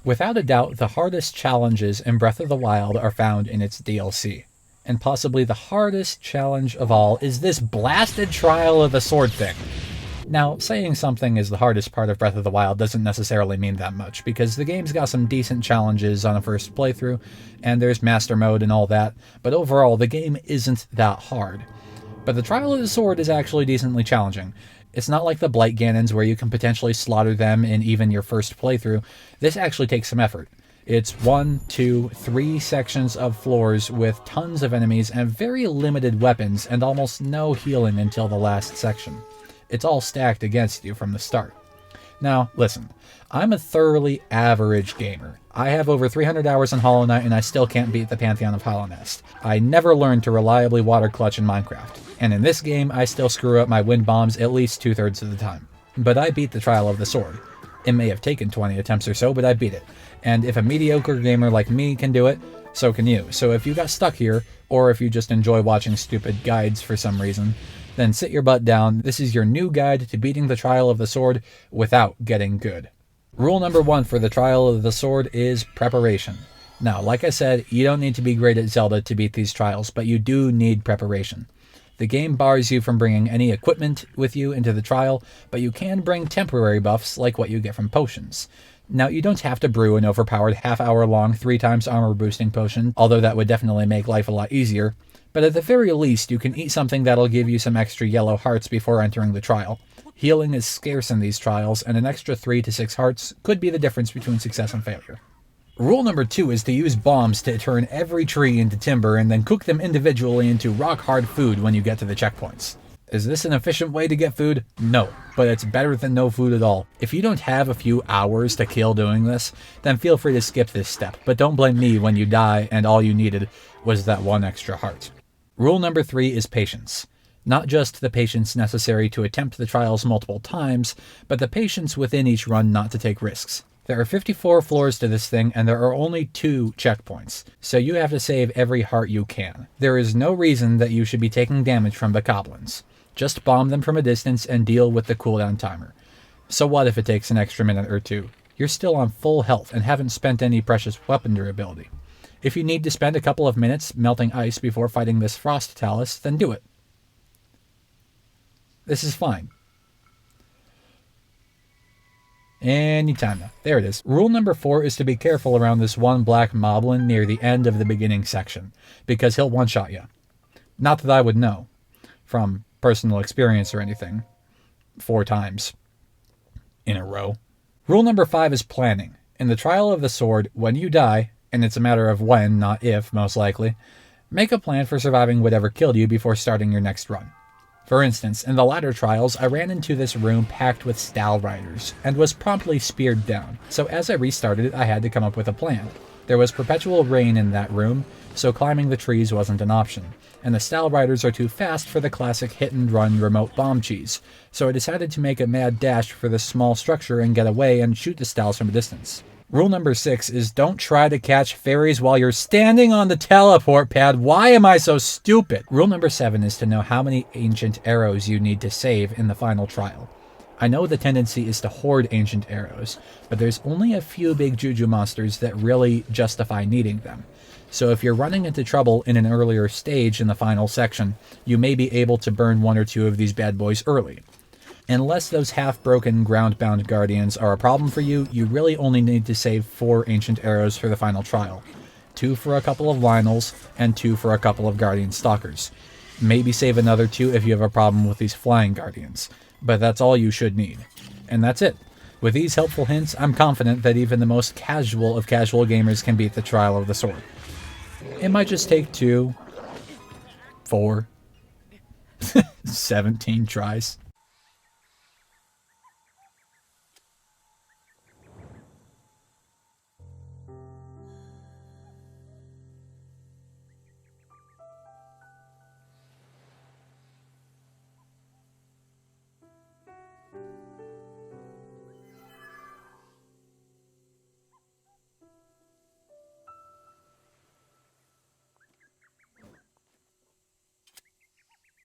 Without a doubt, the hardest challenges in Breath of the Wild are found in its DLC. And possibly the hardest challenge of all is this blasted Trial of the Sword thing. Now, saying something is the hardest part of Breath of the Wild doesn't necessarily mean that much, because the game's got some decent challenges on a first playthrough, and there's Master Mode and all that, but overall, the game isn't that hard. But the Trial of the Sword is actually decently challenging. It's not like the Blight Ganons where you can potentially slaughter them in even your first playthrough. This actually takes some effort. It's 1, 2, 3 sections of floors with tons of enemies and very limited weapons and almost no healing until the last section. It's all stacked against you from the start. Now, listen, I'm a thoroughly average gamer. I have over 300 hours in Hollow Knight and I still can't beat the Pantheon of Hallownest. I never learned to reliably water clutch in Minecraft. And in this game, I still screw up my wind bombs at least 2/3 of the time. But I beat the Trial of the Sword. It may have taken 20 attempts or so, but I beat it. And if a mediocre gamer like me can do it, so can you. So if you got stuck here, or if you just enjoy watching stupid guides for some reason, then sit your butt down. This is your new guide to beating the Trial of the Sword without getting good. Rule number 1 for the Trial of the Sword is preparation. Now, like I said, you don't need to be great at Zelda to beat these trials, but you do need preparation. The game bars you from bringing any equipment with you into the trial, but you can bring temporary buffs like what you get from potions. Now, you don't have to brew an overpowered half-hour-long 3 times armor boosting potion, although that would definitely make life a lot easier, but at the very least, you can eat something that'll give you some extra yellow hearts before entering the trial. Healing is scarce in these trials, and an extra 3 to 6 hearts could be the difference between success and failure. Rule number 2 is to use bombs to turn every tree into timber and then cook them individually into rock-hard food when you get to the checkpoints. Is this an efficient way to get food? No, but it's better than no food at all. If you don't have a few hours to kill doing this, then feel free to skip this step, but don't blame me when you die and all you needed was that 1 extra heart. Rule number 3 is patience. Not just the patience necessary to attempt the trials multiple times, but the patience within each run not to take risks. There are 54 floors to this thing, and there are only 2 checkpoints, so you have to save every heart you can. There is no reason that you should be taking damage from the goblins. Just bomb them from a distance and deal with the cooldown timer. So what if it takes an extra minute or 2? You're still on full health and haven't spent any precious weapon durability. If you need to spend a couple of minutes melting ice before fighting this frost talus, then do it. This is fine. Anytime now. There it is. Rule number 4 is to be careful around this one black moblin near the end of the beginning section, because he'll one-shot you. Not that I would know, from personal experience or anything, 4 times in a row. Rule number 5 is planning. In the Trial of the Sword, when you die, and it's a matter of when, not if, most likely, make a plan for surviving whatever killed you before starting your next run. For instance, in the latter trials, I ran into this room packed with Stal Riders, and was promptly speared down, so as I restarted it, I had to come up with a plan. There was perpetual rain in that room, so climbing the trees wasn't an option, and the Stal Riders are too fast for the classic hit-and-run remote bomb cheese, so I decided to make a mad dash for this small structure and get away and shoot the Stals from a distance. Rule number 6 is don't try to catch fairies while you're standing on the teleport pad. Why am I so stupid? Rule number 7 is to know how many ancient arrows you need to save in the final trial. I know the tendency is to hoard ancient arrows, but there's only a few big juju monsters that really justify needing them. So if you're running into trouble in an earlier stage in the final section, you may be able to burn 1 or 2 of these bad boys early. Unless those half-broken ground-bound guardians are a problem for you, you really only need to save 4 ancient arrows for the final trial. 2 for a couple of Lionels, and 2 for a couple of guardian stalkers. Maybe save another 2 if you have a problem with these flying guardians. But that's all you should need. And that's it. With these helpful hints, I'm confident that even the most casual of casual gamers can beat the Trial of the Sword. It might just take 2, 4, 17 tries.